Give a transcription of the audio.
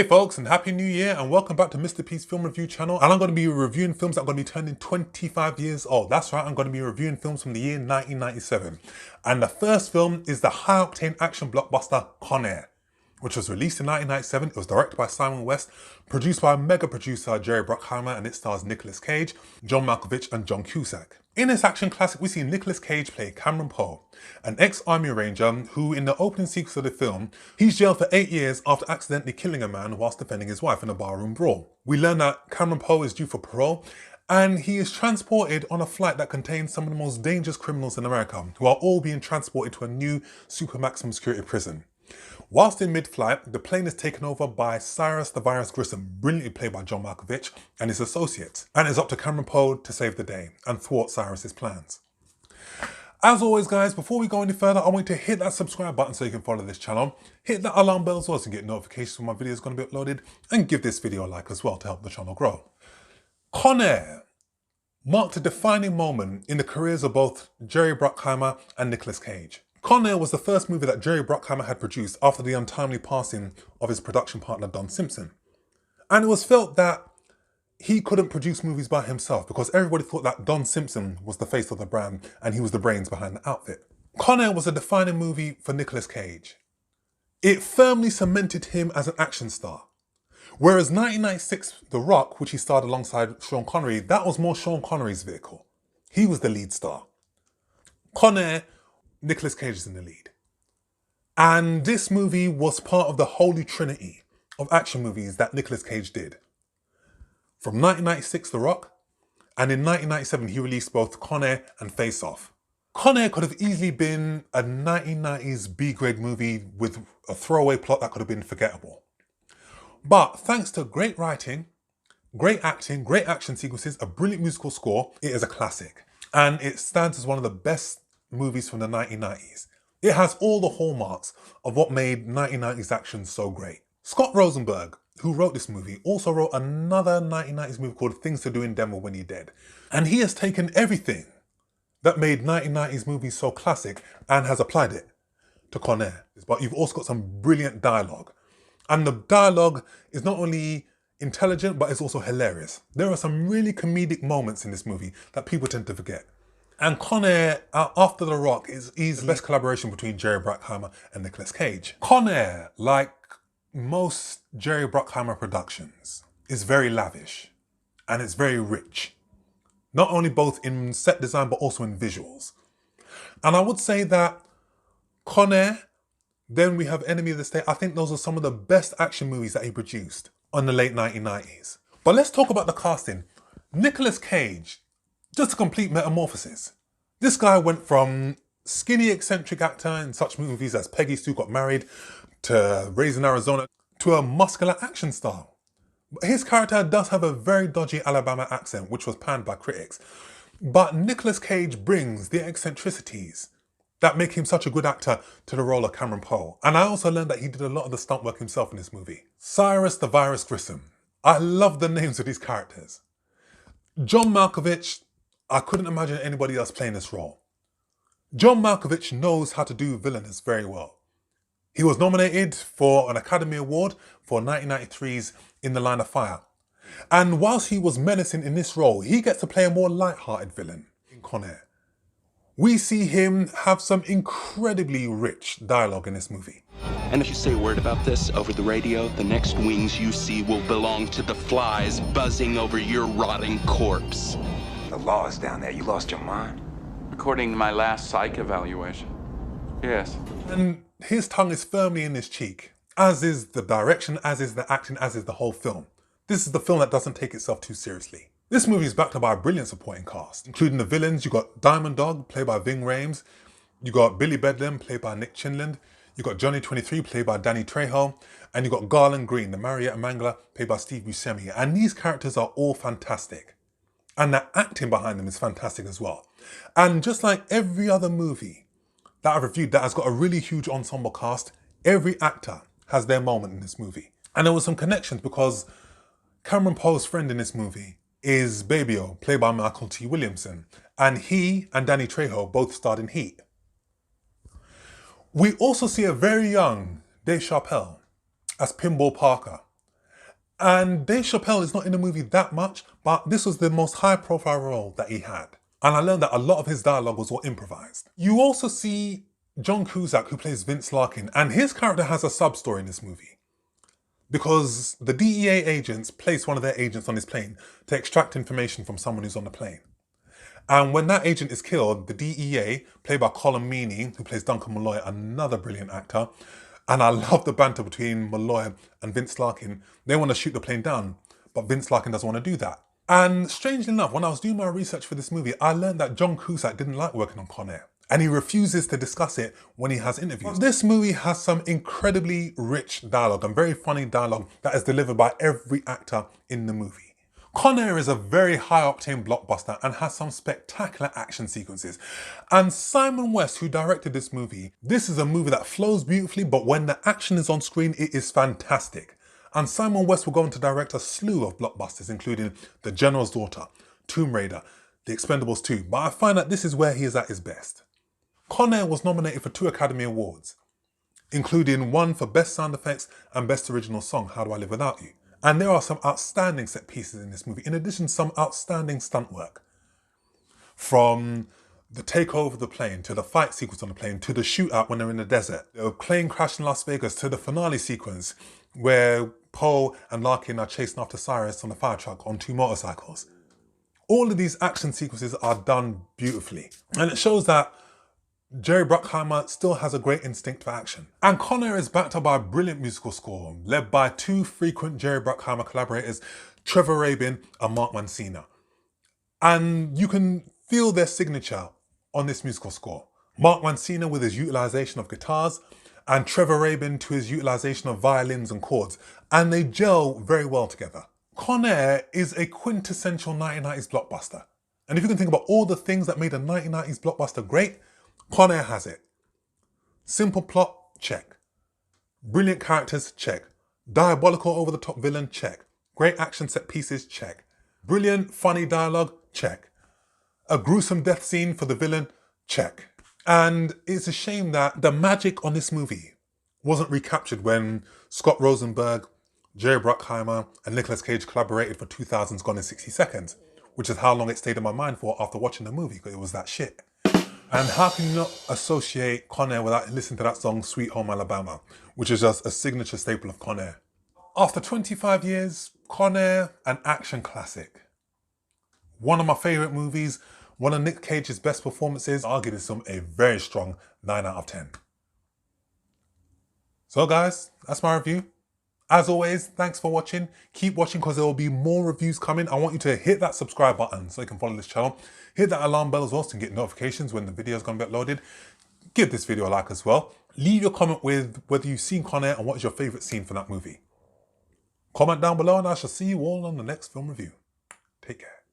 folks, and Happy New Year, and welcome back to Mr. P's Film Review channel. And I'm going to be reviewing films that are going to be turning 25 years old. That's right, I'm going to be reviewing films from the year 1997. And the first film is the high-octane action blockbuster Con Air, which was released in 1997. It was directed by Simon West, produced by mega producer Jerry Bruckheimer, and it stars Nicolas Cage, John Malkovich, and John Cusack. In this action classic, we see Nicolas Cage play Cameron Poe, an ex-army ranger who, in the opening sequence of the film, he's jailed for 8 years after accidentally killing a man whilst defending his wife in a barroom brawl. We learn that Cameron Poe is due for parole, and he is transported on a flight that contains some of the most dangerous criminals in America, who are all being transported to a new super maximum security prison. Whilst in mid-flight, the plane is taken over by Cyrus the Virus Grissom, brilliantly played by John Malkovich, and his associates. And it's up to Cameron Poe to save the day and thwart Cyrus's plans. As always guys, before we go any further, I want you to hit that subscribe button so you can follow this channel. Hit that alarm bell as well so you get notifications when my video is going to be uploaded. And give this video a like as well to help the channel grow. Con Air marked a defining moment in the careers of both Jerry Bruckheimer and Nicolas Cage. Con Air was the first movie that Jerry Bruckheimer had produced after the untimely passing of his production partner Don Simpson. And it was felt that he couldn't produce movies by himself because everybody thought that Don Simpson was the face of the brand and he was the brains behind the outfit. Con Air was a defining movie for Nicolas Cage. It firmly cemented him as an action star. Whereas 1996 The Rock, which he starred alongside Sean Connery, that was more Sean Connery's vehicle. He was the lead star. Con Air, Nicolas Cage is in the lead. And this movie was part of the holy trinity of action movies that Nicolas Cage did. From 1996, The Rock, and in 1997 he released both Con Air and Face Off. Con Air could have easily been a 1990s B-grade movie with a throwaway plot that could have been forgettable. But thanks to great writing, great acting, great action sequences, a brilliant musical score, it is a classic. And it stands as one of the best movies from the 1990s. It has all the hallmarks of what made 1990s action so great. Scott Rosenberg, who wrote this movie, also wrote another 1990s movie called Things to Do in Denver When You're Dead. And he has taken everything that made 1990s movies so classic and has applied it to Con Air. But you've also got some brilliant dialogue. And the dialogue is not only intelligent, but it's also hilarious. There are some really comedic moments in this movie that people tend to forget. And Con Air, after The Rock, is easily the best collaboration between Jerry Bruckheimer and Nicolas Cage. Con Air, like most Jerry Bruckheimer productions, is very lavish and it's very rich. Not only both in set design, but also in visuals. And I would say that Con Air, then we have Enemy of the State. I think those are some of the best action movies that he produced on the late 1990s. But let's talk about the casting. Nicolas Cage, just a complete metamorphosis. This guy went from skinny eccentric actor in such movies as Peggy Sue Got Married to Raising Arizona to a muscular action star. But his character does have a very dodgy Alabama accent, which was panned by critics. But Nicolas Cage brings the eccentricities that make him such a good actor to the role of Cameron Poe. And I also learned that he did a lot of the stunt work himself in this movie. Cyrus the Virus Grissom. I love the names of these characters. John Malkovich, I couldn't imagine anybody else playing this role. John Malkovich knows how to do villainous very well. He was nominated for an Academy Award for 1993's In the Line of Fire. And whilst he was menacing in this role, he gets to play a more light-hearted villain in Con Air. We see him have some incredibly rich dialogue in this movie. And if you say a word about this over the radio, the next wings you see will belong to the flies buzzing over your rotting corpse. The law is down there. You lost your mind? According to my last psych evaluation, yes. And his tongue is firmly in his cheek, as is the direction, as is the acting, as is the whole film. This is the film that doesn't take itself too seriously. This movie is backed up by a brilliant supporting cast, including the villains. You got Diamond Dog, played by Ving Rhames. You got Billy Bedlam, played by Nick Chinland. You got Johnny 23, played by Danny Trejo. And you got Garland Green, the Marietta Mangler, played by Steve Buscemi. And these characters are all fantastic. And the acting behind them is fantastic as well. And just like every other movie that I've reviewed that has got a really huge ensemble cast, every actor has their moment in this movie. And there was some connections because Cameron Poe's friend in this movie is Baby-O, played by Michael T. Williamson. And he and Danny Trejo both starred in Heat. We also see a very young Dave Chappelle as Pinball Parker. And Dave Chappelle is not in the movie that much, but this was the most high profile role that he had. And I learned that a lot of his dialogue was all improvised. You also see John Cusack, who plays Vince Larkin, and his character has a sub-story in this movie. Because the DEA agents place one of their agents on his plane to extract information from someone who's on the plane. And when that agent is killed, the DEA, played by Colin Meaney, who plays Duncan Malloy, another brilliant actor, and I love the banter between Malloy and Vince Larkin. They want to shoot the plane down, but Vince Larkin doesn't want to do that. And strangely enough, when I was doing my research for this movie, I learned that John Cusack didn't like working on Con Air, and he refuses to discuss it when he has interviews. But this movie has some incredibly rich dialogue and very funny dialogue that is delivered by every actor in the movie. Con Air is a very high-octane blockbuster and has some spectacular action sequences. And Simon West, who directed this movie, this is a movie that flows beautifully, but when the action is on screen, it is fantastic. And Simon West will go on to direct a slew of blockbusters, including The General's Daughter, Tomb Raider, The Expendables 2, but I find that this is where he is at his best. Con Air was nominated for 2 Academy Awards, including one for Best Sound Effects and Best Original Song, How Do I Live Without You? And there are some outstanding set pieces in this movie, in addition to some outstanding stunt work. From the takeover of the plane, to the fight sequence on the plane, to the shootout when they're in the desert, the plane crash in Las Vegas, to the finale sequence where Poe and Larkin are chasing after Cyrus on a fire truck on 2 motorcycles. All of these action sequences are done beautifully. And it shows that Jerry Bruckheimer still has a great instinct for action. And Con Air is backed up by a brilliant musical score, led by 2 frequent Jerry Bruckheimer collaborators, Trevor Rabin and Mark Mancina. And you can feel their signature on this musical score. Mark Mancina with his utilization of guitars, and Trevor Rabin to his utilization of violins and chords. And they gel very well together. Con Air is a quintessential 1990s blockbuster. And if you can think about all the things that made a 1990s blockbuster great, Con Air has it. Simple plot, check. Brilliant characters, check. Diabolical over-the-top villain, check. Great action set pieces, check. Brilliant, funny dialogue, check. A gruesome death scene for the villain, check. And it's a shame that the magic on this movie wasn't recaptured when Scott Rosenberg, Jerry Bruckheimer and Nicolas Cage collaborated for 2000's Gone in 60 Seconds, which is how long it stayed in my mind for after watching the movie, because it was that shit. And how can you not associate Con Air without listening to that song, Sweet Home Alabama, which is just a signature staple of Con Air. After 25 years, Con Air, an action classic. One of my favourite movies, one of Nick Cage's best performances. I'll give this film a very strong 9 out of 10. So guys, that's my review. As always, thanks for watching. Keep watching because there will be more reviews coming. I want you to hit that subscribe button so you can follow this channel. Hit that alarm bell as well so you can get notifications when the video is going to be uploaded. Give this video a like as well. Leave your comment with whether you've seen Con Air and what is your favourite scene from that movie. Comment down below and I shall see you all on the next film review. Take care.